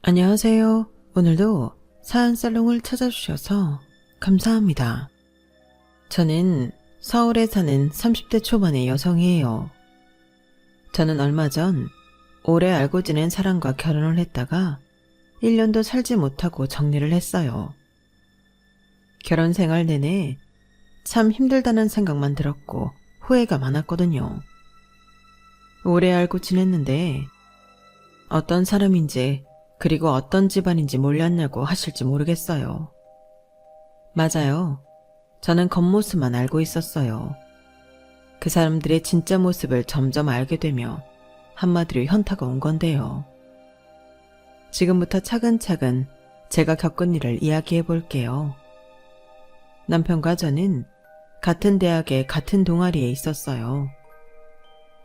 안녕하세요. 오늘도 사연살롱을 찾아주셔서 감사합니다. 저는 서울에 사는 30대 초반의 여성이에요. 저는 얼마 전 오래 알고 지낸 사람과 결혼을 했다가 1년도 살지 못하고 정리를 했어요. 결혼 생활 내내 참 힘들다는 생각만 들었고 후회가 많았거든요. 오래 알고 지냈는데 어떤 사람인지 그리고 어떤 집안인지 몰랐냐고 하실지 모르겠어요. 맞아요. 저는 겉모습만 알고 있었어요. 그 사람들의 진짜 모습을 점점 알게 되며 한마디로 현타가 온 건데요. 지금부터 차근차근 제가 겪은 일을 이야기해 볼게요. 남편과 저는 같은 대학에 같은 동아리에 있었어요.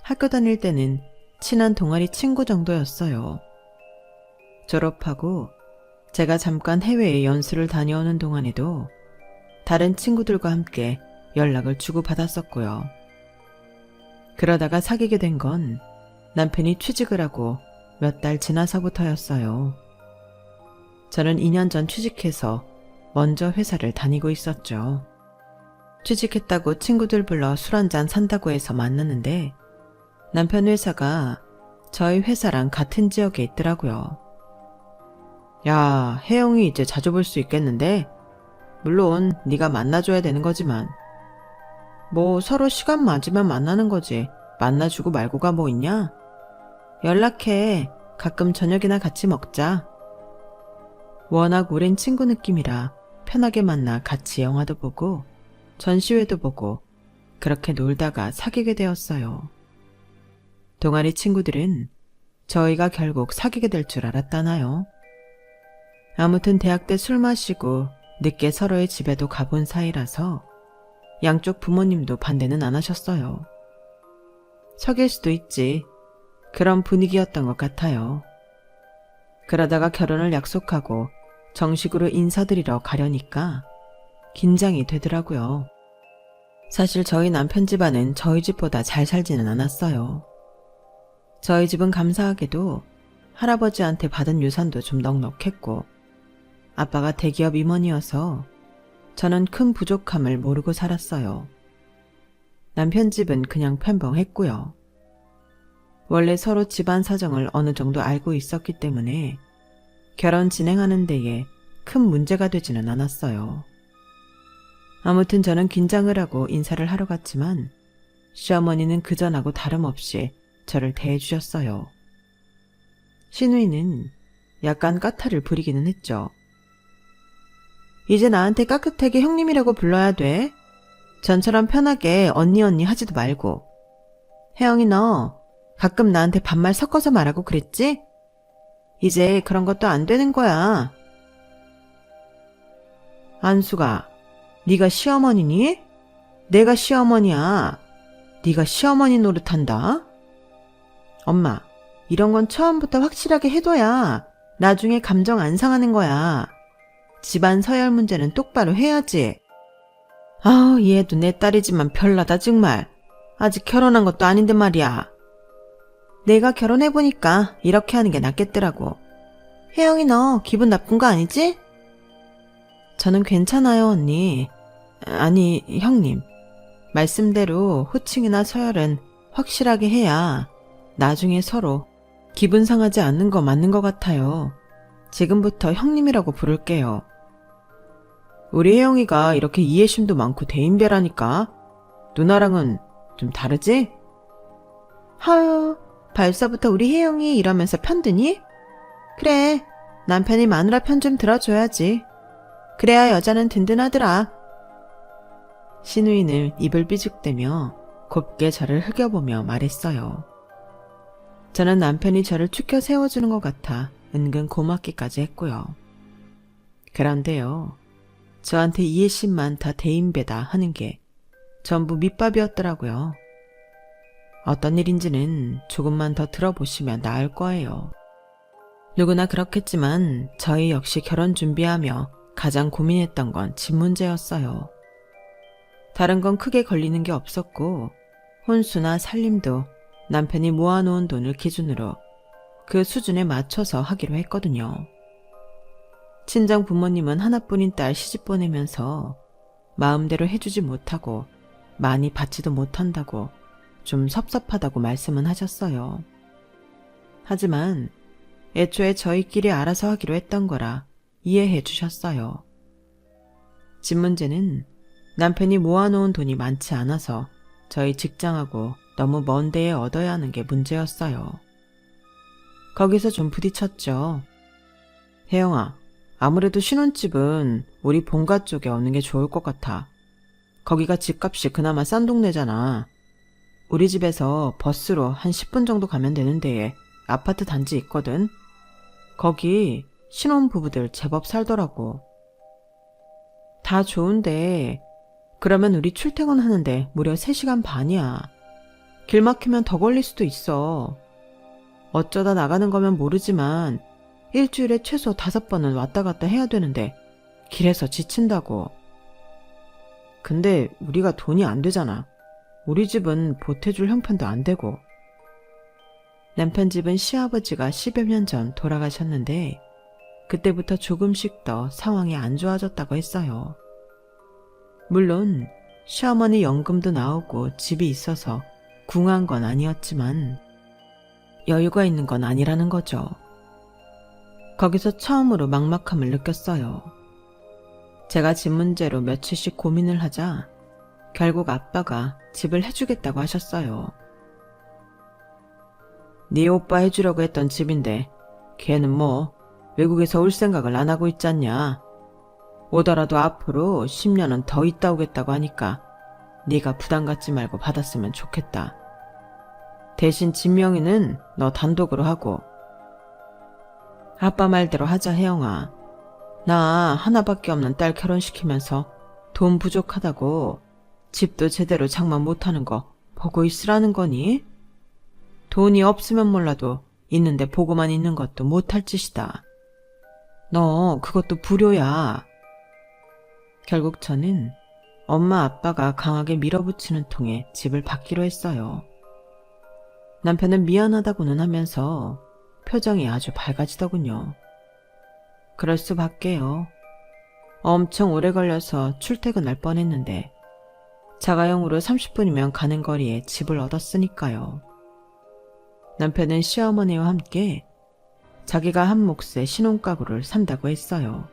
학교 다닐 때는 친한 동아리 친구 정도였어요. 졸업하고 제가 잠깐 해외에 연수를 다녀오는 동안에도 다른 친구들과 함께 연락을 주고받았었고요. 그러다가 사귀게 된 건 남편이 취직을 하고 몇 달 지나서부터였어요. 저는 2년 전 취직해서 먼저 회사를 다니고 있었죠. 취직했다고 친구들 불러 술 한잔 산다고 해서 만났는데 남편 회사가 저희 회사랑 같은 지역에 있더라고요. 야, 혜영이 이제 자주 볼 수 있겠는데? 물론 네가 만나줘야 되는 거지만. 뭐 서로 시간 맞으면 만나는 거지. 만나주고 말고가 뭐 있냐? 연락해. 가끔 저녁이나 같이 먹자. 워낙 오랜 친구 느낌이라 편하게 만나 같이 영화도 보고 전시회도 보고 그렇게 놀다가 사귀게 되었어요. 동아리 친구들은 저희가 결국 사귀게 될 줄 알았다나요? 아무튼 대학 때 술 마시고 늦게 서로의 집에도 가본 사이라서 양쪽 부모님도 반대는 안 하셨어요. 사귈 수도 있지. 그런 분위기였던 것 같아요. 그러다가 결혼을 약속하고 정식으로 인사드리러 가려니까 긴장이 되더라고요. 사실 저희 남편 집안은 저희 집보다 잘 살지는 않았어요. 저희 집은 감사하게도 할아버지한테 받은 유산도 좀 넉넉했고 아빠가 대기업 임원이어서 저는 큰 부족함을 모르고 살았어요. 남편 집은 그냥 편벙했고요. 원래 서로 집안 사정을 어느 정도 알고 있었기 때문에 결혼 진행하는 데에 큰 문제가 되지는 않았어요. 아무튼 저는 긴장을 하고 인사를 하러 갔지만 시어머니는 그전하고 다름없이 저를 대해주셨어요. 시누이는 약간 까탈을 부리기는 했죠. 이제 나한테 깍듯하게 형님이라고 불러야 돼. 전처럼 편하게 언니 하지도 말고. 혜영이 너 가끔 나한테 반말 섞어서 말하고 그랬지? 이제 그런 것도 안 되는 거야. 안수가, 네가 시어머니니? 내가 시어머니야. 네가 시어머니 노릇한다. 엄마, 이런 건 처음부터 확실하게 해둬야 나중에 감정 안 상하는 거야. 집안 서열 문제는 똑바로 해야지. 아우, 얘도 내 딸이지만 별나다 정말. 아직 결혼한 것도 아닌데 말이야. 내가 결혼해보니까 이렇게 하는 게 낫겠더라고. 혜영이 너 기분 나쁜 거 아니지? 저는 괜찮아요, 언니. 아니, 형님. 말씀대로 호칭이나 서열은 확실하게 해야 나중에 서로 기분 상하지 않는 거 맞는 것 같아요. 지금부터 형님이라고 부를게요. 우리 혜영이가 이렇게 이해심도 많고 대인배라니까. 누나랑은 좀 다르지? 하유, 벌써부터 우리 혜영이 이러면서 편드니? 그래, 남편이 마누라 편 좀 들어줘야지. 그래야 여자는 든든하더라. 시누이는 입을 삐죽대며 곱게 저를 흘겨보며 말했어요. 저는 남편이 저를 축혀 세워주는 것 같아 은근 고맙기까지 했고요. 그런데요, 저한테 이해심만 다 대인배다 하는 게 전부 밑밥이었더라고요. 어떤 일인지는 조금만 더 들어보시면 나을 거예요. 누구나 그렇겠지만 저희 역시 결혼 준비하며 가장 고민했던 건 집 문제였어요. 다른 건 크게 걸리는 게 없었고 혼수나 살림도 남편이 모아놓은 돈을 기준으로 그 수준에 맞춰서 하기로 했거든요. 친정 부모님은 하나뿐인 딸 시집 보내면서 마음대로 해주지 못하고 많이 받지도 못한다고 좀 섭섭하다고 말씀은 하셨어요. 하지만 애초에 저희끼리 알아서 하기로 했던 거라 이해해 주셨어요. 집 문제는 남편이 모아놓은 돈이 많지 않아서 저희 직장하고 너무 먼 데에 얻어야 하는 게 문제였어요. 거기서 좀 부딪혔죠. 혜영아, 아무래도 신혼집은 우리 본가 쪽에 얻는 게 좋을 것 같아. 거기가 집값이 그나마 싼 동네잖아. 우리 집에서 버스로 한 10분 정도 가면 되는 데에 아파트 단지 있거든. 거기 신혼부부들 제법 살더라고. 다 좋은데 그러면 우리 출퇴근하는데 무려 3시간 반이야. 길 막히면 더 걸릴 수도 있어. 어쩌다 나가는 거면 모르지만 일주일에 최소 5번은 왔다 갔다 해야 되는데 길에서 지친다고. 근데 우리가 돈이 안 되잖아. 우리 집은 보태줄 형편도 안 되고. 남편 집은 시아버지가 10여 년 전 돌아가셨는데 그때부터 조금씩 더 상황이 안 좋아졌다고 했어요. 물론 시어머니 연금도 나오고 집이 있어서 궁한 건 아니었지만 여유가 있는 건 아니라는 거죠. 거기서 처음으로 막막함을 느꼈어요. 제가 집 문제로 며칠씩 고민을 하자 결국 아빠가 집을 해주겠다고 하셨어요. 네 오빠 해주려고 했던 집인데 걔는 뭐 외국에서 올 생각을 안 하고 있잖냐. 오더라도 앞으로 10년은 더 있다 오겠다고 하니까 네가 부담 갖지 말고 받았으면 좋겠다. 대신 집 명의는 너 단독으로 하고. 아빠 말대로 하자 혜영아. 나 하나밖에 없는 딸 결혼시키면서 돈 부족하다고 집도 제대로 장만 못하는 거 보고 있으라는 거니? 돈이 없으면 몰라도 있는데 보고만 있는 것도 못할 짓이다. 너 그것도 불효야. 결국 저는 엄마 아빠가 강하게 밀어붙이는 통에 집을 받기로 했어요. 남편은 미안하다고는 하면서 표정이 아주 밝아지더군요. 그럴 수밖에요. 엄청 오래 걸려서 출퇴근할 뻔했는데 자가용으로 30분이면 가는 거리에 집을 얻었으니까요. 남편은 시어머니와 함께 자기가 한 몫의 신혼가구를 산다고 했어요.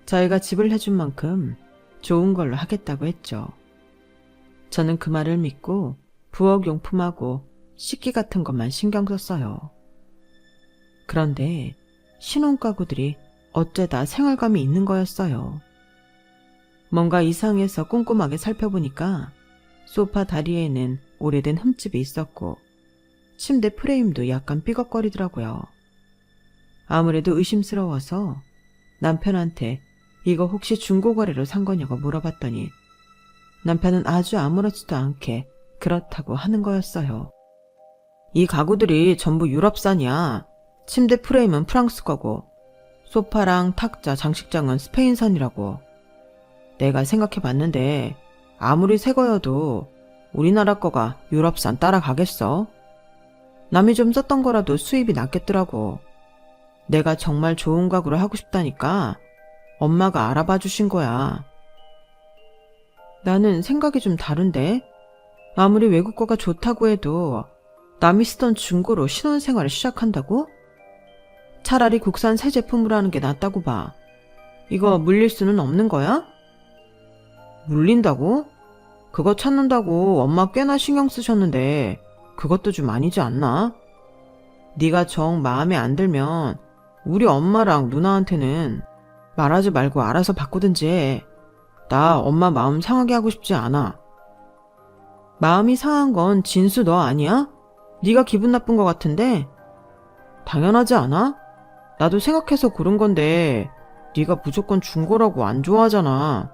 저희가 집을 해준 만큼 좋은 걸로 하겠다고 했죠. 저는 그 말을 믿고 부엌용품하고 식기 같은 것만 신경 썼어요. 그런데 신혼가구들이 어째다 생활감이 있는 거였어요. 뭔가 이상해서 꼼꼼하게 살펴보니까 소파 다리에는 오래된 흠집이 있었고 침대 프레임도 약간 삐걱거리더라고요. 아무래도 의심스러워서 남편한테 이거 혹시 중고거래로 산 거냐고 물어봤더니 남편은 아주 아무렇지도 않게 그렇다고 하는 거였어요. 이 가구들이 전부 유럽산이야. 침대 프레임은 프랑스 거고 소파랑 탁자, 장식장은 스페인산이라고. 내가 생각해봤는데 아무리 새 거여도 우리나라 거가 유럽산 따라가겠어? 남이 좀 썼던 거라도 수입이 낫겠더라고. 내가 정말 좋은 가구를 하고 싶다니까 엄마가 알아봐 주신 거야. 나는 생각이 좀 다른데? 아무리 외국 거가 좋다고 해도 남이 쓰던 중고로 신혼생활을 시작한다고? 차라리 국산 새 제품으로 하는 게 낫다고 봐. 이거 물릴 수는 없는 거야? 물린다고? 그거 찾는다고 엄마 꽤나 신경 쓰셨는데 그것도 좀 아니지 않나? 네가 정 마음에 안 들면 우리 엄마랑 누나한테는 말하지 말고 알아서 바꾸든지 해. 나 엄마 마음 상하게 하고 싶지 않아. 마음이 상한 건 진수 너 아니야? 네가 기분 나쁜 것 같은데? 당연하지 않아? 나도 생각해서 고른 건데 네가 무조건 중고라고 안 좋아하잖아.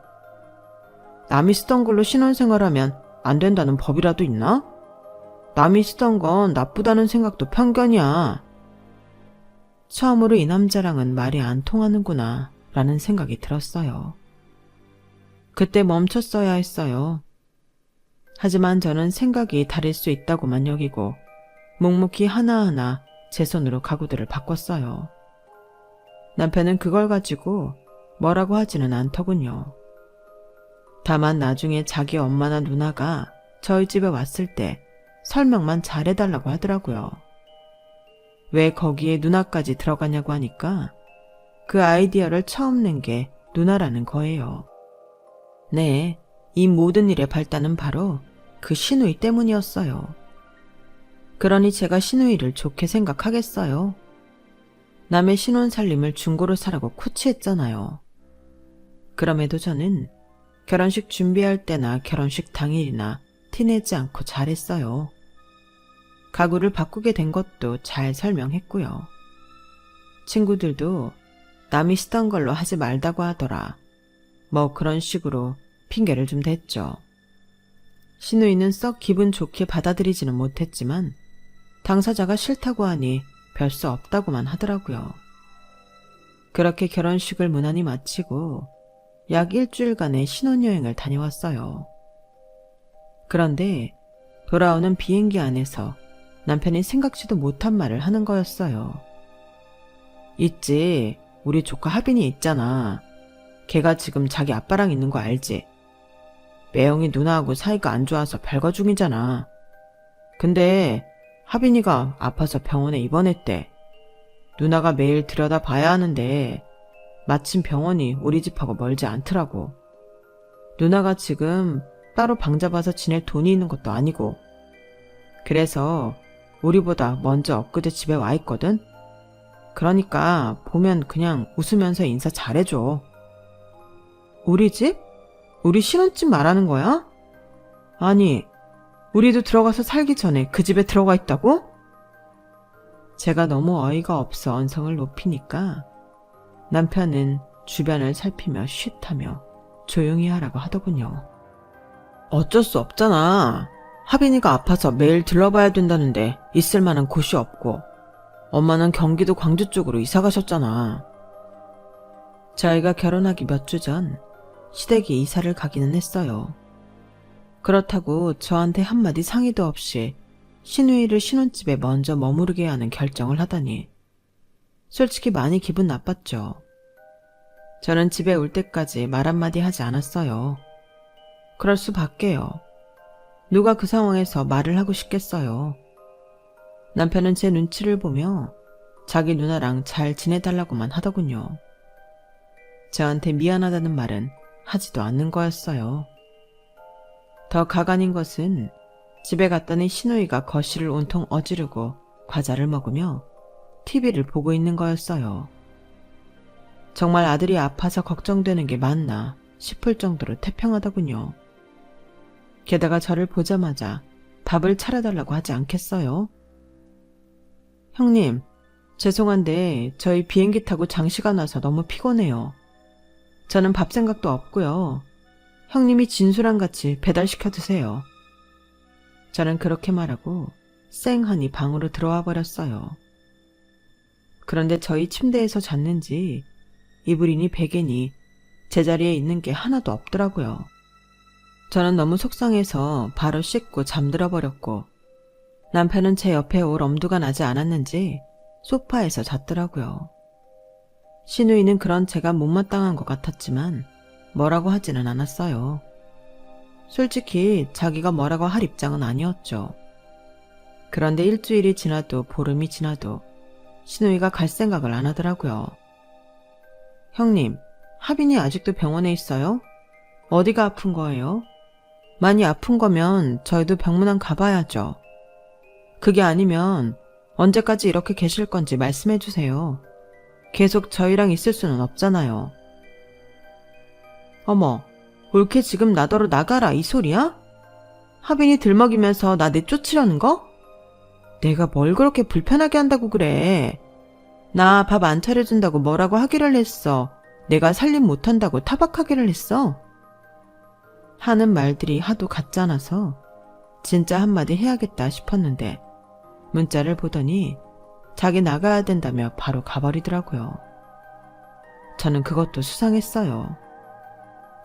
남이 쓰던 걸로 신혼생활하면 안 된다는 법이라도 있나? 남이 쓰던 건 나쁘다는 생각도 편견이야. 처음으로 이 남자랑은 말이 안 통하는구나 라는 생각이 들었어요. 그때 멈췄어야 했어요. 하지만 저는 생각이 다를 수 있다고만 여기고 묵묵히 하나하나 제 손으로 가구들을 바꿨어요. 남편은 그걸 가지고 뭐라고 하지는 않더군요. 다만 나중에 자기 엄마나 누나가 저희 집에 왔을 때 설명만 잘해달라고 하더라고요. 왜 거기에 누나까지 들어가냐고 하니까 그 아이디어를 처음 낸 게 누나라는 거예요. 네, 이 모든 일의 발단은 바로 그 시누이 때문이었어요. 그러니 제가 시누이를 좋게 생각하겠어요. 남의 신혼 살림을 중고로 사라고 코치했잖아요. 그럼에도 저는 결혼식 준비할 때나 결혼식 당일이나 티내지 않고 잘했어요. 가구를 바꾸게 된 것도 잘 설명했고요. 친구들도 남이 쓰던 걸로 하지 말다고 하더라. 뭐 그런 식으로 핑계를 좀 댔죠. 시누이는 썩 기분 좋게 받아들이지는 못했지만 당사자가 싫다고 하니 별 수 없다고만 하더라고요. 그렇게 결혼식을 무난히 마치고 약 일주일간의 신혼여행을 다녀왔어요. 그런데 돌아오는 비행기 안에서 남편이 생각지도 못한 말을 하는 거였어요. 있지, 우리 조카 하빈이 있잖아. 걔가 지금 자기 아빠랑 있는 거 알지? 매영이 누나하고 사이가 안 좋아서 별거 중이잖아. 근데 하빈이가 아파서 병원에 입원했대. 누나가 매일 들여다봐야 하는데 마침 병원이 우리 집하고 멀지 않더라고. 누나가 지금 따로 방 잡아서 지낼 돈이 있는 것도 아니고. 그래서 우리보다 먼저 엊그제 집에 와 있거든? 그러니까 보면 그냥 웃으면서 인사 잘해줘. 우리 집? 우리 신혼집 말하는 거야? 아니, 우리도 들어가서 살기 전에 그 집에 들어가 있다고? 제가 너무 어이가 없어 언성을 높이니까 남편은 주변을 살피며 쉿하며 조용히 하라고 하더군요. 어쩔 수 없잖아. 하빈이가 아파서 매일 들러봐야 된다는데 있을 만한 곳이 없고 엄마는 경기도 광주 쪽으로 이사 가셨잖아. 저희가 결혼하기 몇 주 전 시댁에 이사를 가기는 했어요. 그렇다고 저한테 한마디 상의도 없이 시누이를 신혼집에 먼저 머무르게 하는 결정을 하다니 솔직히 많이 기분 나빴죠. 저는 집에 올 때까지 말 한마디 하지 않았어요. 그럴 수밖에요. 누가 그 상황에서 말을 하고 싶겠어요. 남편은 제 눈치를 보며 자기 누나랑 잘 지내달라고만 하더군요. 저한테 미안하다는 말은 하지도 않는 거였어요. 더 가관인 것은 집에 갔더니 시누이가 거실을 온통 어지르고 과자를 먹으며 TV를 보고 있는 거였어요. 정말 아들이 아파서 걱정되는 게 맞나 싶을 정도로 태평하더군요. 게다가 저를 보자마자 밥을 차려달라고 하지 않겠어요? 형님, 죄송한데 저희 비행기 타고 장시간 와서 너무 피곤해요. 저는 밥 생각도 없고요. 형님이 진수랑 같이 배달시켜 드세요. 저는 그렇게 말하고 쌩하니 방으로 들어와 버렸어요. 그런데 저희 침대에서 잤는지 이불이니 베개니 제자리에 있는 게 하나도 없더라고요. 저는 너무 속상해서 바로 씻고 잠들어 버렸고 남편은 제 옆에 올 엄두가 나지 않았는지 소파에서 잤더라고요. 시누이는 그런 제가 못마땅한 것 같았지만 뭐라고 하지는 않았어요. 솔직히 자기가 뭐라고 할 입장은 아니었죠. 그런데 일주일이 지나도 보름이 지나도 시누이가 갈 생각을 안 하더라고요. 형님, 하빈이 아직도 병원에 있어요? 어디가 아픈 거예요? 많이 아픈 거면 저희도 병문안 가봐야죠. 그게 아니면 언제까지 이렇게 계실 건지 말씀해 주세요. 계속 저희랑 있을 수는 없잖아요. 어머, 올케 지금 나더러 나가라 이 소리야? 하빈이 들먹이면서 나 내쫓으려는 거? 내가 뭘 그렇게 불편하게 한다고 그래. 나 밥 안 차려준다고 뭐라고 하기를 했어. 내가 살림 못한다고 타박하기를 했어. 하는 말들이 하도 같잖아서 진짜 한마디 해야겠다 싶었는데 문자를 보더니 자기 나가야 된다며 바로 가버리더라고요. 저는 그것도 수상했어요.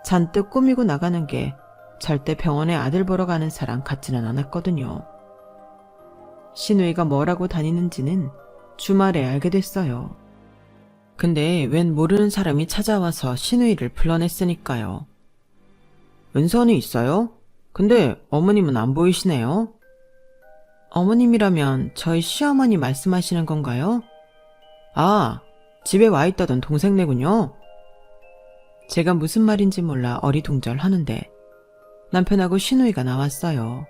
잔뜩 꾸미고 나가는 게 절대 병원에 아들 보러 가는 사람 같지는 않았거든요. 시누이가 뭐라고 다니는지는 주말에 알게 됐어요. 근데 웬 모르는 사람이 찾아와서 신우이를 불러냈으니까요. 은선이 있어요? 근데 어머님은 안 보이시네요. 어머님이라면 저희 시어머니 말씀하시는 건가요? 아, 집에 와 있다던 동생네군요. 제가 무슨 말인지 몰라 어리둥절하는데 남편하고 신우이가 나왔어요.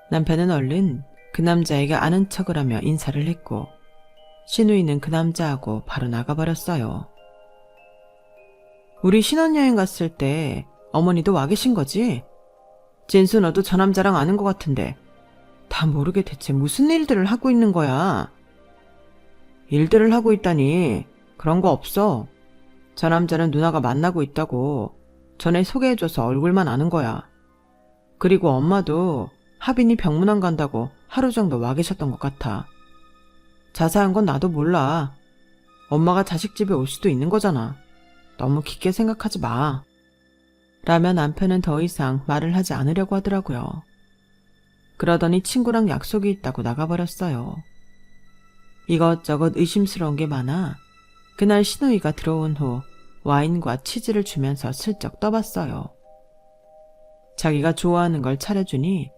남편은 얼른 그 남자에게 아는 척을 하며 인사를 했고 신우이는 그 남자하고 바로 나가버렸어요. 우리 신혼여행 갔을 때 어머니도 와 계신 거지? 진수 너도 저 남자랑 아는 것 같은데 다 모르게 대체 무슨 일들을 하고 있는 거야? 일들을 하고 있다니 그런 거 없어. 저 남자는 누나가 만나고 있다고 전에 소개해줘서 얼굴만 아는 거야. 그리고 엄마도 하빈이 병문안 간다고 하루 정도 와 계셨던 것 같아. 자세한 건 나도 몰라. 엄마가 자식 집에 올 수도 있는 거잖아. 너무 깊게 생각하지 마. 라며 남편은 더 이상 말을 하지 않으려고 하더라고요. 그러더니 친구랑 약속이 있다고 나가버렸어요. 이것저것 의심스러운 게 많아 그날 신우이가 들어온 후 와인과 치즈를 주면서 슬쩍 떠봤어요. 자기가 좋아하는 걸 차려주니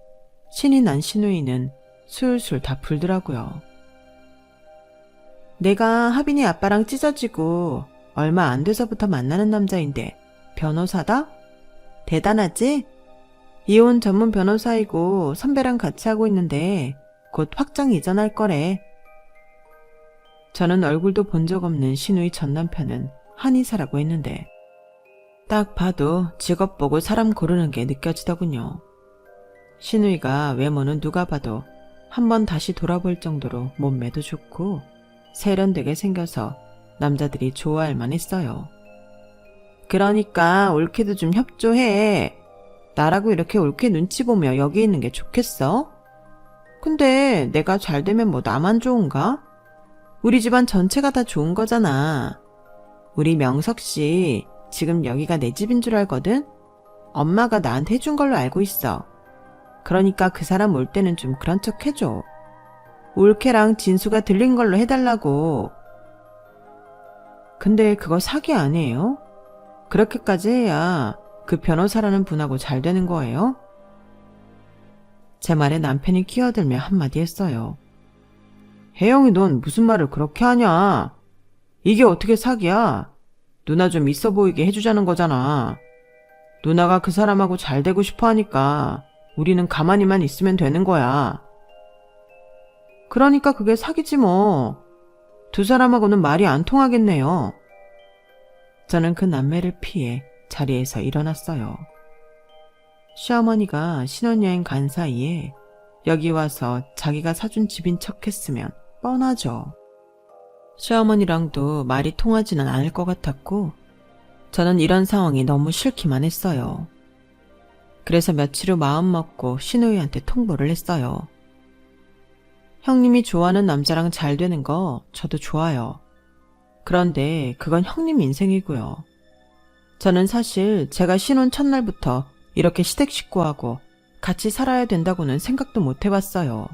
신이 난 신우이는 술술 다 풀더라고요. 내가 하빈이 아빠랑 찢어지고 얼마 안 돼서부터 만나는 남자인데 변호사다? 대단하지? 이혼 전문 변호사이고 선배랑 같이 하고 있는데 곧 확장 이전할 거래. 저는 얼굴도 본 적 없는 신우이 전 남편은 한의사라고 했는데 딱 봐도 직업 보고 사람 고르는 게 느껴지더군요. 신우이가 외모는 누가 봐도 한번 다시 돌아볼 정도로 몸매도 좋고 세련되게 생겨서 남자들이 좋아할 만했어요. 그러니까 올케도 좀 협조해. 나라고 이렇게 올케 눈치 보며 여기 있는 게 좋겠어? 근데 내가 잘 되면 뭐 나만 좋은가? 우리 집안 전체가 다 좋은 거잖아. 우리 명석씨 지금 여기가 내 집인 줄 알거든? 엄마가 나한테 해준 걸로 알고 있어. 그러니까 그 사람 올 때는 좀 그런 척 해줘. 올케랑 진수가 들린 걸로 해달라고. 근데 그거 사기 아니에요? 그렇게까지 해야 그 변호사라는 분하고 잘 되는 거예요? 제 말에 남편이 끼어들며 한마디 했어요. 혜영이 넌 무슨 말을 그렇게 하냐? 이게 어떻게 사기야? 누나 좀 있어 보이게 해주자는 거잖아. 누나가 그 사람하고 잘 되고 싶어 하니까 우리는 가만히만 있으면 되는 거야. 그러니까 그게 사기지 뭐. 두 사람하고는 말이 안 통하겠네요. 저는 그 남매를 피해 자리에서 일어났어요. 시어머니가 신혼여행 간 사이에 여기 와서 자기가 사준 집인 척 했으면 뻔하죠. 시어머니랑도 말이 통하지는 않을 것 같았고 저는 이런 상황이 너무 싫기만 했어요. 그래서 며칠 후 마음 먹고 신우이한테 통보를 했어요. 형님이 좋아하는 남자랑 잘 되는 거 저도 좋아요. 그런데 그건 형님 인생이고요. 저는 사실 제가 신혼 첫날부터 이렇게 시댁 식구하고 같이 살아야 된다고는 생각도 못 해봤어요.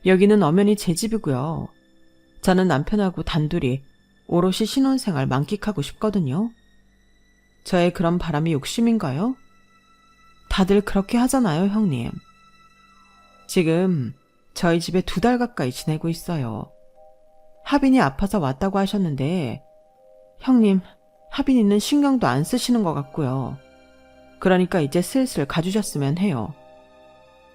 여기는 엄연히 제 집이고요. 저는 남편하고 단둘이 오롯이 신혼생활 만끽하고 싶거든요. 저의 그런 바람이 욕심인가요? 다들 그렇게 하잖아요, 형님. 지금 저희 집에 2달 가까이 지내고 있어요. 하빈이 아파서 왔다고 하셨는데 형님, 하빈이는 신경도 안 쓰시는 것 같고요. 그러니까 이제 슬슬 가주셨으면 해요.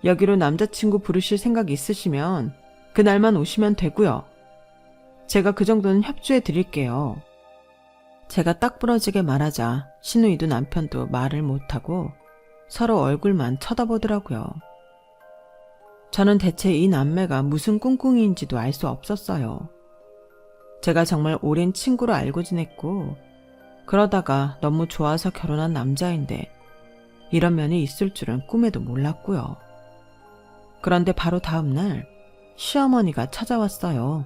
여기로 남자친구 부르실 생각 있으시면 그날만 오시면 되고요. 제가 그 정도는 협조해 드릴게요. 제가 딱 부러지게 말하자 신우이도 남편도 말을 못하고 서로 얼굴만 쳐다보더라고요. 저는 대체 이 남매가 무슨 꿍꿍이인지도 알 수 없었어요. 제가 정말 오랜 친구로 알고 지냈고 그러다가 너무 좋아서 결혼한 남자인데 이런 면이 있을 줄은 꿈에도 몰랐고요. 그런데 바로 다음날 시어머니가 찾아왔어요.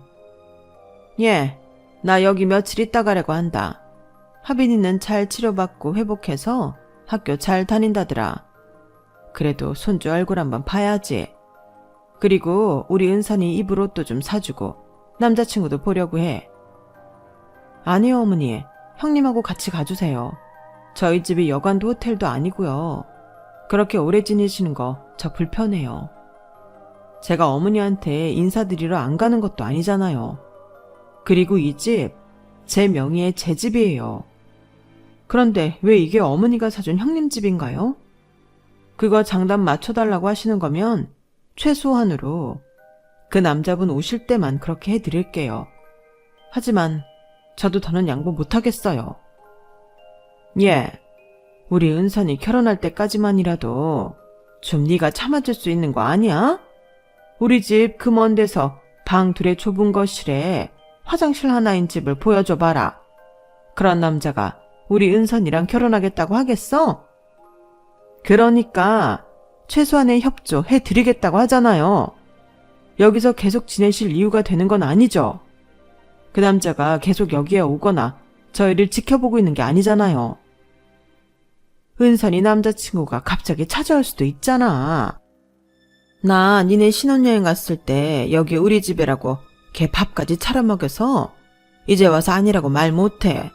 예, 나 여기 며칠 있다 가려고 한다. 하빈이는 잘 치료받고 회복해서 학교 잘 다닌다더라. 그래도 손주 얼굴 한번 봐야지. 그리고 우리 은선이 입을 옷도 좀 사주고 남자친구도 보려고 해. 아니요, 어머니. 형님하고 같이 가주세요. 저희 집이 여관도 호텔도 아니고요. 그렇게 오래 지내시는 거 저 불편해요. 제가 어머니한테 인사드리러 안 가는 것도 아니잖아요. 그리고 이 집 제 명의의 제 집이에요. 그런데 왜 이게 어머니가 사준 형님 집인가요? 그거 장단 맞춰달라고 하시는 거면 최소한으로 그 남자분 오실 때만 그렇게 해드릴게요. 하지만 저도 더는 양보 못하겠어요. 예, 우리 은선이 결혼할 때까지만이라도 좀 네가 참아줄 수 있는 거 아니야? 우리 집 그 먼 데서 방 둘의 좁은 거실에 화장실 하나인 집을 보여줘봐라. 그런 남자가 우리 은선이랑 결혼하겠다고 하겠어? 그러니까 최소한의 협조 해드리겠다고 하잖아요. 여기서 계속 지내실 이유가 되는 건 아니죠. 그 남자가 계속 여기에 오거나 저희를 지켜보고 있는 게 아니잖아요. 은선이 남자친구가 갑자기 찾아올 수도 있잖아. 나 니네 신혼여행 갔을 때 여기 우리 집이라고 걔 밥까지 차려 먹여서 이제 와서 아니라고 말 못해.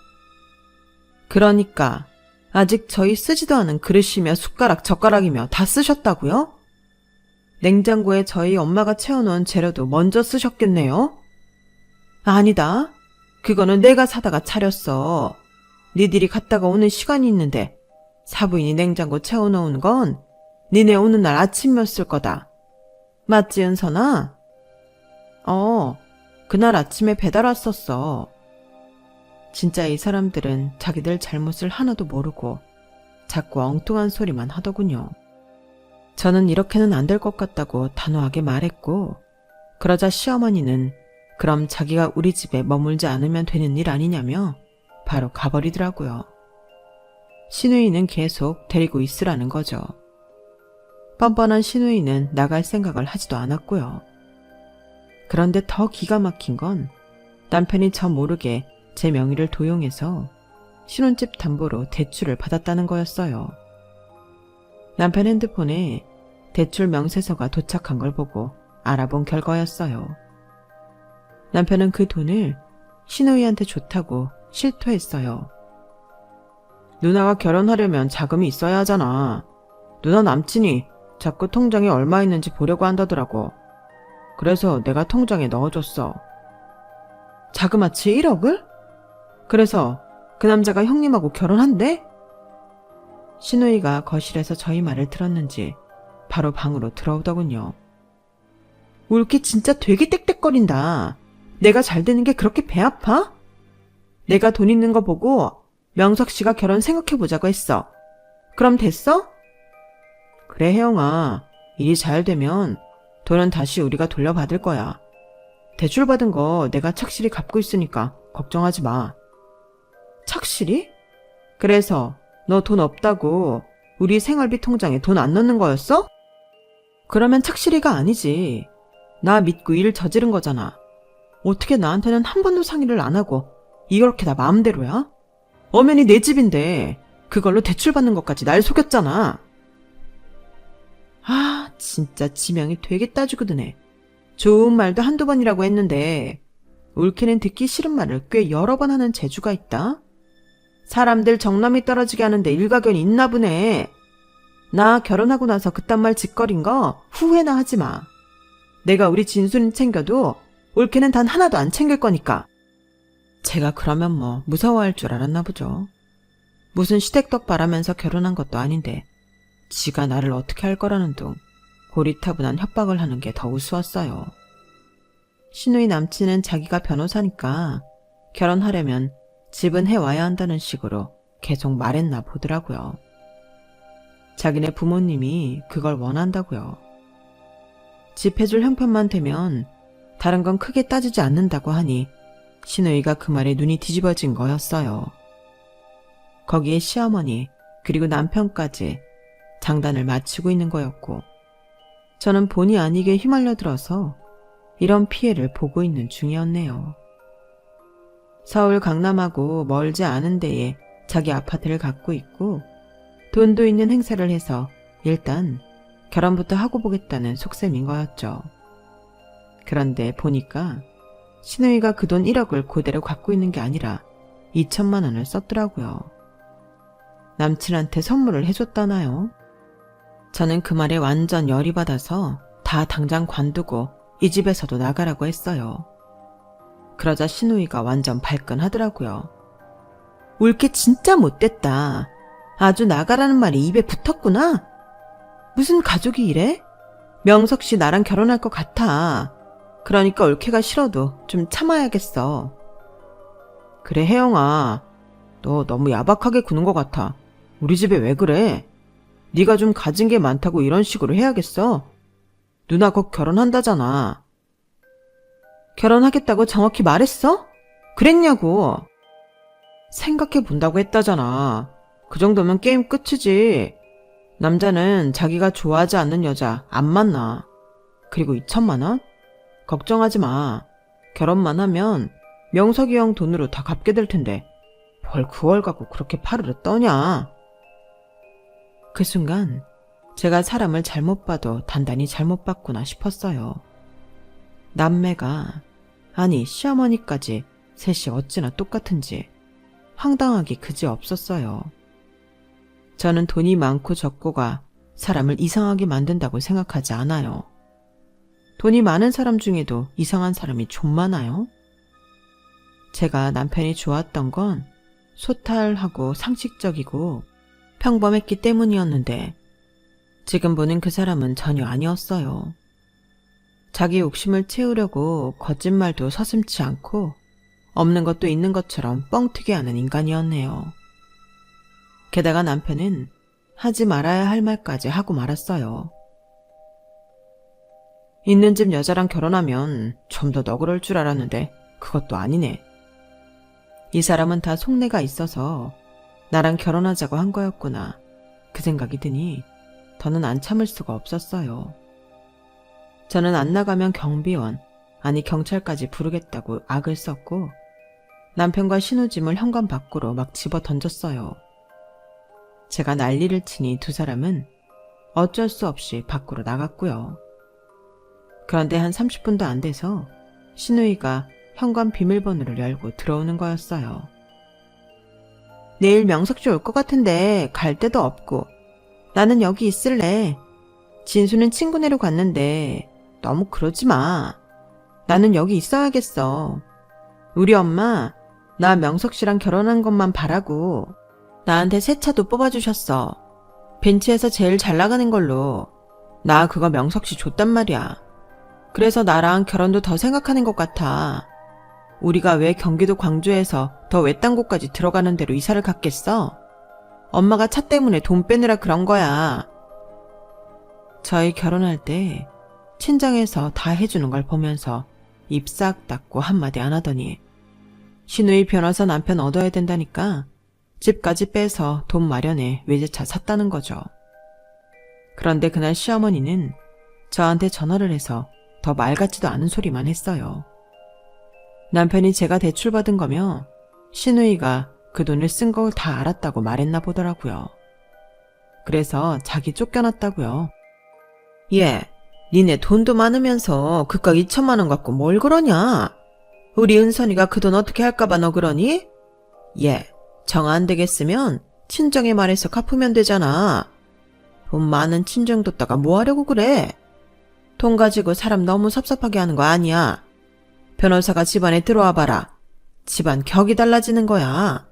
그러니까 아직 저희 쓰지도 않은 그릇이며 숟가락, 젓가락이며 다 쓰셨다고요? 냉장고에 저희 엄마가 채워놓은 재료도 먼저 쓰셨겠네요? 아니다. 그거는 내가 사다가 차렸어. 니들이 갔다가 오는 시간이 있는데 사부인이 냉장고 채워놓은 건 니네 오는 날 아침이었을 거다. 맞지, 은선아? 그날 아침에 배달 왔었어. 진짜 이 사람들은 자기들 잘못을 하나도 모르고 자꾸 엉뚱한 소리만 하더군요. 저는 이렇게는 안 될 것 같다고 단호하게 말했고, 그러자 시어머니는 그럼 자기가 우리 집에 머물지 않으면 되는 일 아니냐며 바로 가버리더라고요. 시누이는 계속 데리고 있으라는 거죠. 뻔뻔한 시누이는 나갈 생각을 하지도 않았고요. 그런데 더 기가 막힌 건 남편이 저 모르게 제 명의를 도용해서 신혼집 담보로 대출을 받았다는 거였어요. 남편 핸드폰에 대출 명세서가 도착한 걸 보고 알아본 결과였어요. 남편은 그 돈을 시누이한테 좋다고 실토했어요. 누나가 결혼하려면 자금이 있어야 하잖아. 누나 남친이 자꾸 통장에 얼마 있는지 보려고 한다더라고. 그래서 내가 통장에 넣어줬어. 자그마치 1억을? 그래서 그 남자가 형님하고 결혼한대? 시누이가 거실에서 저희 말을 들었는지 바로 방으로 들어오더군요. 울기 진짜 되게 떽떽거린다. 내가 잘 되는 게 그렇게 배 아파? 내가 돈 있는 거 보고 명석 씨가 결혼 생각해보자고 했어. 그럼 됐어? 그래, 혜영아. 일이 잘 되면 돈은 다시 우리가 돌려받을 거야. 대출 받은 거 내가 착실히 갚고 있으니까 걱정하지 마. 착실히? 그래서 너 돈 없다고 우리 생활비 통장에 돈 안 넣는 거였어? 그러면 착실히가 아니지. 나 믿고 일 저지른 거잖아. 어떻게 나한테는 한 번도 상의를 안 하고 이렇게 다 마음대로야? 엄연히 내 집인데 그걸로 대출 받는 것까지 날 속였잖아. 아, 진짜 지명이 되게 따지고 드네. 좋은 말도 한두 번이라고 했는데 옳게는 듣기 싫은 말을 꽤 여러 번 하는 재주가 있다. 사람들 정남이 떨어지게 하는데 일가견이 있나 보네. 나 결혼하고 나서 그딴 말 짓거린 거 후회나 하지 마. 내가 우리 진순이 챙겨도 옳게는 단 하나도 안 챙길 거니까. 제가 그러면 뭐 무서워할 줄 알았나 보죠. 무슨 시댁떡 바라면서 결혼한 것도 아닌데 지가 나를 어떻게 할 거라는 둥 고리타분한 협박을 하는 게 더 우스웠어요. 시누이 남친은 자기가 변호사니까 결혼하려면 집은 해와야 한다는 식으로 계속 말했나 보더라고요. 자기네 부모님이 그걸 원한다고요. 집 해줄 형편만 되면 다른 건 크게 따지지 않는다고 하니 시누이가 그 말에 눈이 뒤집어진 거였어요. 거기에 시어머니 그리고 남편까지 장단을 맞추고 있는 거였고 저는 본의 아니게 휘말려들어서 이런 피해를 보고 있는 중이었네요. 서울 강남하고 멀지 않은 데에 자기 아파트를 갖고 있고 돈도 있는 행세를 해서 일단 결혼부터 하고 보겠다는 속셈인 거였죠. 그런데 보니까 신우이가 그 돈 1억을 그대로 갖고 있는 게 아니라 2천만 원을 썼더라고요. 남친한테 선물을 해줬다나요? 저는 그 말에 완전 열이 받아서 다 당장 관두고 이 집에서도 나가라고 했어요. 그러자 신우이가 완전 발끈하더라고요. 올게 진짜 못됐다. 아주 나가라는 말이 입에 붙었구나. 무슨 가족이 이래? 명석 씨 나랑 결혼할 것 같아. 그러니까 올케가 싫어도 좀 참아야겠어. 그래 혜영아, 너 너무 야박하게 구는 것 같아. 우리 집에 왜 그래? 네가 좀 가진 게 많다고 이런 식으로 해야겠어? 누나 곧 결혼한다잖아. 결혼하겠다고 정확히 말했어? 그랬냐고. 생각해 본다고 했다잖아. 그 정도면 게임 끝이지. 남자는 자기가 좋아하지 않는 여자 안 만나. 그리고 2천만 원? 걱정하지 마. 결혼만 하면 명석이 형 돈으로 다 갚게 될 텐데 뭘 9월 가고 그렇게 파르르 떠냐. 그 순간 제가 사람을 잘못 봐도 단단히 잘못 봤구나 싶었어요. 남매가, 아니 시어머니까지 셋이 어찌나 똑같은지 황당하기 그지 없었어요. 저는 돈이 많고 적고가 사람을 이상하게 만든다고 생각하지 않아요. 돈이 많은 사람 중에도 이상한 사람이 좀 많아요. 제가 남편이 좋았던 건 소탈하고 상식적이고 평범했기 때문이었는데 지금 보는 그 사람은 전혀 아니었어요. 자기 욕심을 채우려고 거짓말도 서슴지 않고 없는 것도 있는 것처럼 뻥튀기 하는 인간이었네요. 게다가 남편은 하지 말아야 할 말까지 하고 말았어요. 있는 집 여자랑 결혼하면 좀 더 너그러울 줄 알았는데 그것도 아니네. 이 사람은 다 속내가 있어서 나랑 결혼하자고 한 거였구나. 그 생각이 드니 더는 안 참을 수가 없었어요. 저는 안 나가면 경비원, 아니 경찰까지 부르겠다고 악을 썼고 남편과 신우짐을 현관 밖으로 막 집어 던졌어요. 제가 난리를 치니 두 사람은 어쩔 수 없이 밖으로 나갔고요. 그런데 한 30분도 안 돼서 신우이가 현관 비밀번호를 열고 들어오는 거였어요. 내일 명석씨 올 것 같은데 갈 데도 없고 나는 여기 있을래. 진수는 친구네로 갔는데 너무 그러지 마. 나는 여기 있어야겠어. 우리 엄마 나 명석씨랑 결혼한 것만 바라고 나한테 새 차도 뽑아주셨어. 벤츠에서 제일 잘 나가는 걸로. 나 그거 명석씨 줬단 말이야. 그래서 나랑 결혼도 더 생각하는 것 같아. 우리가 왜 경기도 광주에서 더 외딴 곳까지 들어가는 대로 이사를 갔겠어? 엄마가 차 때문에 돈 빼느라 그런 거야. 저희 결혼할 때 친정에서 다 해주는 걸 보면서 입 싹 닫고 한마디 안 하더니 신우이 변호사 남편 얻어야 된다니까 집까지 빼서 돈 마련해 외제차 샀다는 거죠. 그런데 그날 시어머니는 저한테 전화를 해서 더 말 같지도 않은 소리만 했어요. 남편이 제가 대출받은 거며 신우이가 그 돈을 쓴 걸 다 알았다고 말했나 보더라고요. 그래서 자기 쫓겨났다고요. 얘, 니네 돈도 많으면서 그깟 2천만 원 갖고 뭘 그러냐? 우리 은선이가 그 돈 어떻게 할까봐 너 그러니? 얘, 정 안 되겠으면 친정에 말해서 갚으면 되잖아. 돈 많은 친정 뒀다가 뭐 하려고 그래? 돈 가지고 사람 너무 섭섭하게 하는 거 아니야. 변호사가 집안에 들어와 봐라. 집안 격이 달라지는 거야.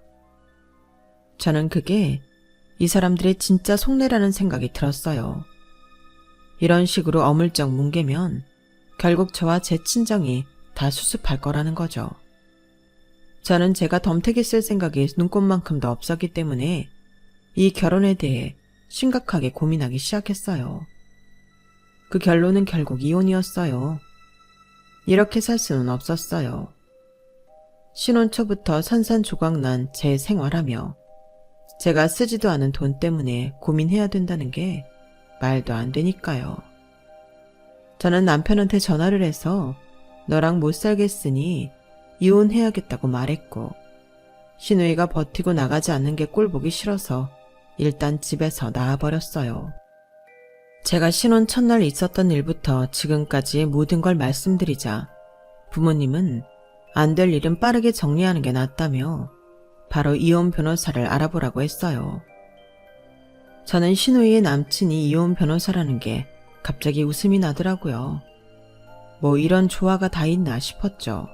저는 그게 이 사람들의 진짜 속내라는 생각이 들었어요. 이런 식으로 어물쩍 뭉개면 결국 저와 제 친정이 다 수습할 거라는 거죠. 저는 제가 덤태기 쓸 생각이 눈꼽만큼도 없었기 때문에 이 결혼에 대해 심각하게 고민하기 시작했어요. 그 결론은 결국 이혼이었어요. 이렇게 살 수는 없었어요. 신혼 초부터 산산조각난 제 생활하며 제가 쓰지도 않은 돈 때문에 고민해야 된다는 게 말도 안 되니까요. 저는 남편한테 전화를 해서 너랑 못 살겠으니 이혼해야겠다고 말했고 신우이가 버티고 나가지 않는 게 꼴보기 싫어서 일단 집에서 나와버렸어요. 제가 신혼 첫날 있었던 일부터 지금까지 모든 걸 말씀드리자 부모님은 안 될 일은 빠르게 정리하는 게 낫다며 바로 이혼 변호사를 알아보라고 했어요. 저는 신우이의 남친이 이혼 변호사라는 게 갑자기 웃음이 나더라고요. 뭐 이런 조화가 다 있나 싶었죠.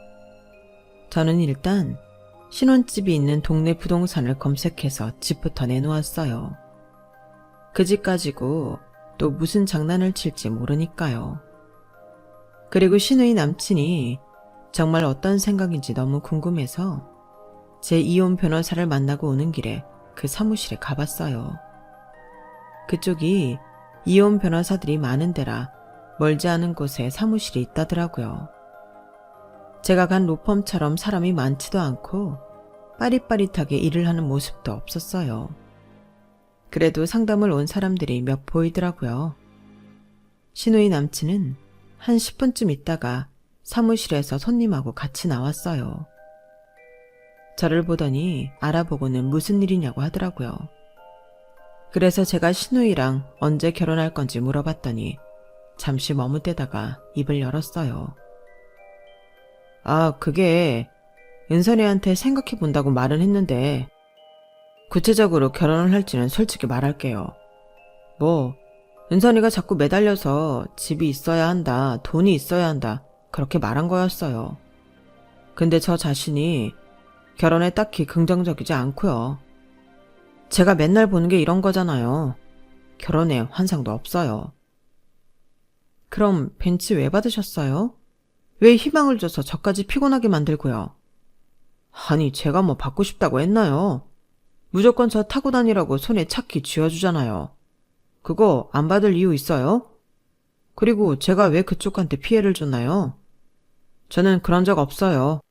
저는 일단 신혼집이 있는 동네 부동산을 검색해서 집부터 내놓았어요. 그 집 가지고 또 무슨 장난을 칠지 모르니까요. 그리고 신우이 남친이 정말 어떤 생각인지 너무 궁금해서 제 이혼 변호사를 만나고 오는 길에 그 사무실에 가봤어요. 그쪽이 이혼 변호사들이 많은 데라 멀지 않은 곳에 사무실이 있다더라고요. 제가 간 로펌처럼 사람이 많지도 않고 빠릿빠릿하게 일을 하는 모습도 없었어요. 그래도 상담을 온 사람들이 몇 보이더라고요. 신우이 남친은 한 10분쯤 있다가 사무실에서 손님하고 같이 나왔어요. 저를 보더니 알아보고는 무슨 일이냐고 하더라고요. 그래서 제가 신우이랑 언제 결혼할 건지 물어봤더니 잠시 머뭇대다가 입을 열었어요. 아, 그게 은선이한테 생각해 본다고 말은 했는데 구체적으로 결혼을 할지는 솔직히 말할게요. 뭐 은선이가 자꾸 매달려서 집이 있어야 한다, 돈이 있어야 한다 그렇게 말한 거였어요. 근데 저 자신이 결혼에 딱히 긍정적이지 않고요. 제가 맨날 보는 게 이런 거잖아요. 결혼에 환상도 없어요. 그럼 벤츠 왜 받으셨어요? 왜 희망을 줘서 저까지 피곤하게 만들고요? 아니, 제가 뭐 받고 싶다고 했나요? 무조건 저 타고 다니라고 손에 차키 쥐어주잖아요. 그거 안 받을 이유 있어요? 그리고 제가 왜 그쪽한테 피해를 줬나요? 저는 그런 적 없어요.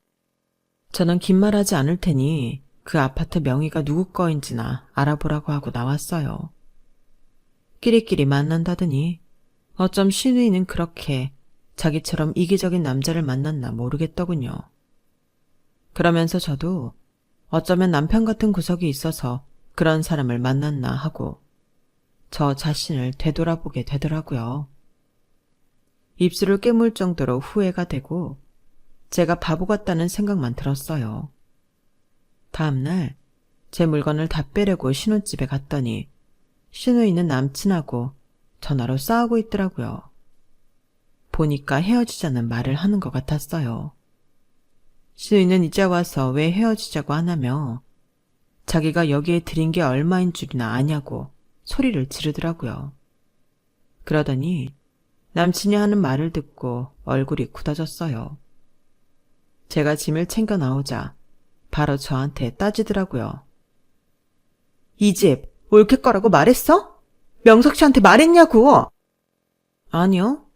저는 긴 말하지 않을 테니 그 아파트 명의가 누구 거인지나 알아보라고 하고 나왔어요. 끼리끼리 만난다더니 어쩜 신우이는 그렇게 자기처럼 이기적인 남자를 만났나 모르겠더군요. 그러면서 저도 어쩌면 남편 같은 구석이 있어서 그런 사람을 만났나 하고 저 자신을 되돌아보게 되더라고요. 입술을 깨물 정도로 후회가 되고 제가 바보 같다는 생각만 들었어요. 다음날 제 물건을 다 빼려고 신혼집에 갔더니 신우이는 남친하고 전화로 싸우고 있더라고요. 보니까 헤어지자는 말을 하는 것 같았어요. 신우이는 이제 와서 왜 헤어지자고 하냐며 자기가 여기에 들인 게 얼마인 줄이나 아냐고 소리를 지르더라고요. 그러더니 남친이 하는 말을 듣고 얼굴이 굳어졌어요. 제가 짐을 챙겨 나오자 바로 저한테 따지더라고요. 이 집 올케 거라고 말했어? 명석 씨한테 말했냐고? 아니요.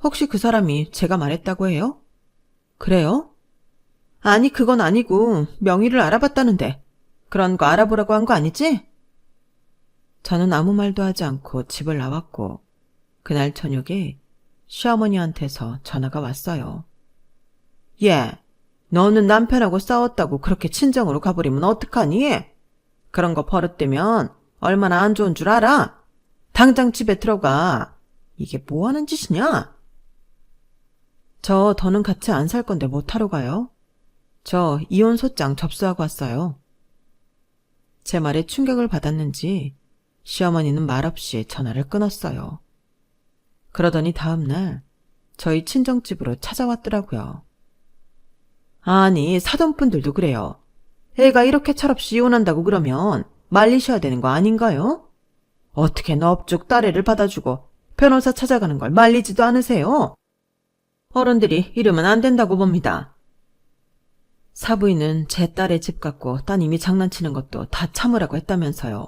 혹시 그 사람이 제가 말했다고 해요? 그래요? 아니, 그건 아니고 명의를 알아봤다는데 그런 거 알아보라고 한 거 아니지? 저는 아무 말도 하지 않고 집을 나왔고 그날 저녁에 시어머니한테서 전화가 왔어요. 얘, 너는 남편하고 싸웠다고 그렇게 친정으로 가버리면 어떡하니? 그런 거 버릇되면 얼마나 안 좋은 줄 알아? 당장 집에 들어가. 이게 뭐 하는 짓이냐? 저 더는 같이 안 살 건데 못하러 가요? 저 이혼 소장 접수하고 왔어요. 제 말에 충격을 받았는지 시어머니는 말없이 전화를 끊었어요. 그러더니 다음날 저희 친정집으로 찾아왔더라고요. 아니, 사돈분들도 그래요. 애가 이렇게 철없이 이혼한다고 그러면 말리셔야 되는 거 아닌가요? 어떻게 넙죽 딸애를 받아주고 변호사 찾아가는 걸 말리지도 않으세요? 어른들이 이러면 안 된다고 봅니다. 사부인은 제 딸의 집 갖고 따님이 장난치는 것도 다 참으라고 했다면서요.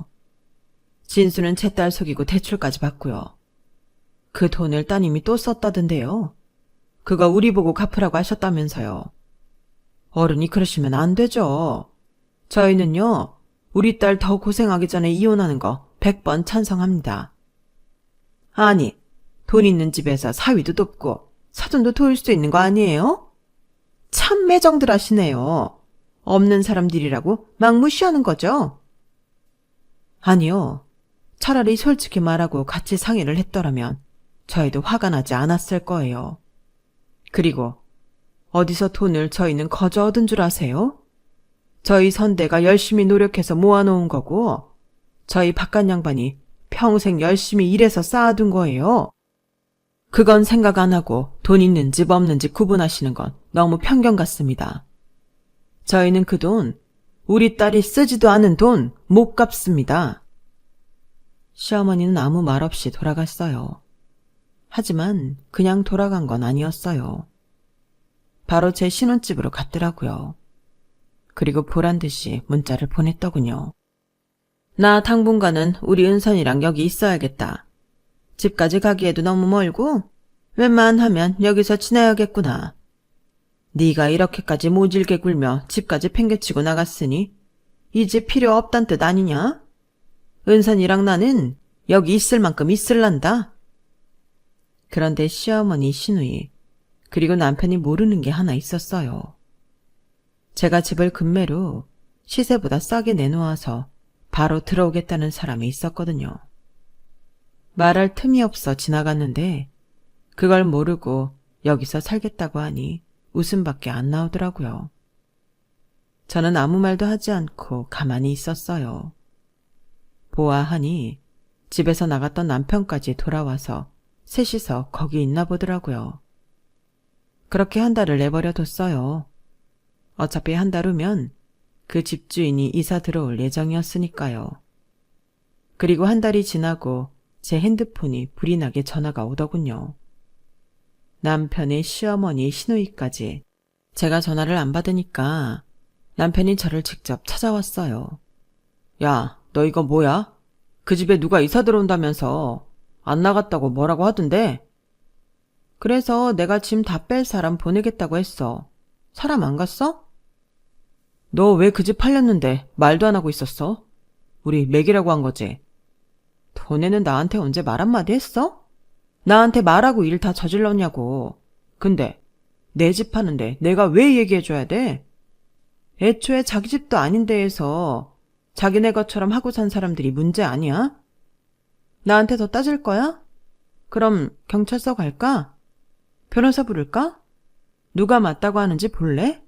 진수는 제 딸 속이고 대출까지 받고요. 그 돈을 따님이 또 썼다던데요. 그거 우리 보고 갚으라고 하셨다면서요. 어른이 그러시면 안 되죠. 저희는요, 우리 딸 더 고생하기 전에 이혼하는 거 100번 찬성합니다. 아니, 돈 있는 집에서 사위도 돕고 사돈도 도울 수 있는 거 아니에요? 참 매정들 하시네요. 없는 사람들이라고 막 무시하는 거죠? 아니요. 차라리 솔직히 말하고 같이 상의를 했더라면 저희도 화가 나지 않았을 거예요. 그리고 어디서 돈을 저희는 거저 얻은 줄 아세요? 저희 선대가 열심히 노력해서 모아놓은 거고 저희 바깥 양반이 평생 열심히 일해서 쌓아둔 거예요. 그건 생각 안 하고 돈 있는 집 없는 집 구분하시는 건 너무 편견 같습니다. 저희는 그 돈, 우리 딸이 쓰지도 않은 돈 못 갚습니다. 시어머니는 아무 말 없이 돌아갔어요. 하지만 그냥 돌아간 건 아니었어요. 바로 제 신혼집으로 갔더라고요. 그리고 보란듯이 문자를 보냈더군요. 나 당분간은 우리 은선이랑 여기 있어야겠다. 집까지 가기에도 너무 멀고 웬만하면 여기서 지내야겠구나. 네가 이렇게까지 모질게 굴며 집까지 팽개치고 나갔으니 이 집 필요 없단 뜻 아니냐? 은선이랑 나는 여기 있을 만큼 있을란다. 그런데 시어머니 시누이 그리고 남편이 모르는 게 하나 있었어요. 제가 집을 금매로 시세보다 싸게 내놓아서 바로 들어오겠다는 사람이 있었거든요. 말할 틈이 없어 지나갔는데 그걸 모르고 여기서 살겠다고 하니 웃음밖에 안 나오더라고요. 저는 아무 말도 하지 않고 가만히 있었어요. 보아하니 집에서 나갔던 남편까지 돌아와서 셋이서 거기 있나 보더라고요. 그렇게 한 달을 내버려 뒀어요. 어차피 한 달 후면 그 집주인이 이사 들어올 예정이었으니까요. 그리고 한 달이 지나고 제 핸드폰이 불이 나게 전화가 오더군요. 남편의 시어머니 시누이까지. 제가 전화를 안 받으니까 남편이 저를 직접 찾아왔어요. 야, 너 이거 뭐야? 그 집에 누가 이사 들어온다면서 안 나갔다고 뭐라고 하던데? 그래서 내가 짐 다 뺄 사람 보내겠다고 했어. 사람 안 갔어? 너 왜 그 집 팔렸는데 말도 안 하고 있었어? 우리 맥이라고 한 거지. 돈에는 나한테 언제 말 한마디 했어? 나한테 말하고 일 다 저질렀냐고. 근데 내 집 파는데 내가 왜 얘기해줘야 돼? 애초에 자기 집도 아닌 데에서 자기네 것처럼 하고 산 사람들이 문제 아니야? 나한테 더 따질 거야? 그럼 경찰서 갈까? 변호사 부를까? 누가 맞다고 하는지 볼래?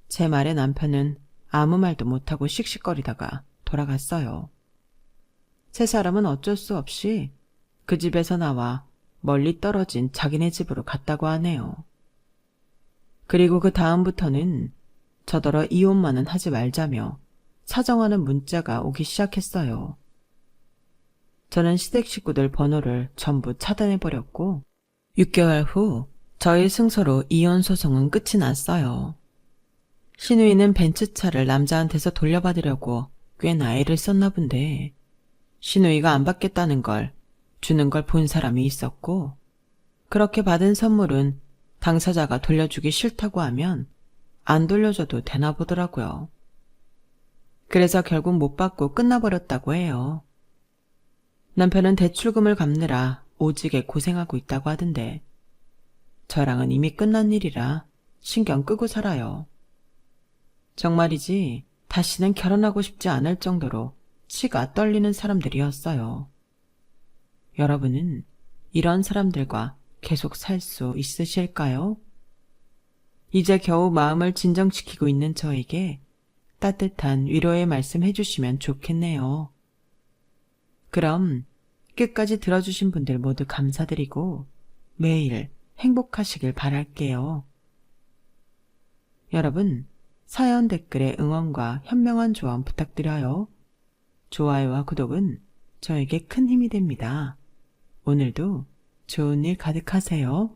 제 말에 남편은 아무 말도 못하고 씩씩거리다가 돌아갔어요. 세 사람은 어쩔 수 없이 그 집에서 나와 멀리 떨어진 자기네 집으로 갔다고 하네요. 그리고 그 다음부터는 저더러 이혼만은 하지 말자며 사정하는 문자가 오기 시작했어요. 저는 시댁 식구들 번호를 전부 차단해버렸고 6개월 후 저희 승소로 이혼 소송은 끝이 났어요. 시누이는 벤츠차를 남자한테서 돌려받으려고 꽤나 애를 썼나 본데 시누이가 안 받겠다는 걸 주는 걸 본 사람이 있었고 그렇게 받은 선물은 당사자가 돌려주기 싫다고 하면 안 돌려줘도 되나 보더라고요. 그래서 결국 못 받고 끝나버렸다고 해요. 남편은 대출금을 갚느라 오지게 고생하고 있다고 하던데 저랑은 이미 끝난 일이라 신경 끄고 살아요. 정말이지 다시는 결혼하고 싶지 않을 정도로 치가 떨리는 사람들이었어요. 여러분은 이런 사람들과 계속 살 수 있으실까요? 이제 겨우 마음을 진정시키고 있는 저에게 따뜻한 위로의 말씀 해주시면 좋겠네요. 그럼 끝까지 들어주신 분들 모두 감사드리고 매일 행복하시길 바랄게요. 여러분, 사연 댓글에 응원과 현명한 조언 부탁드려요. 좋아요와 구독은 저에게 큰 힘이 됩니다. 오늘도 좋은 일 가득하세요.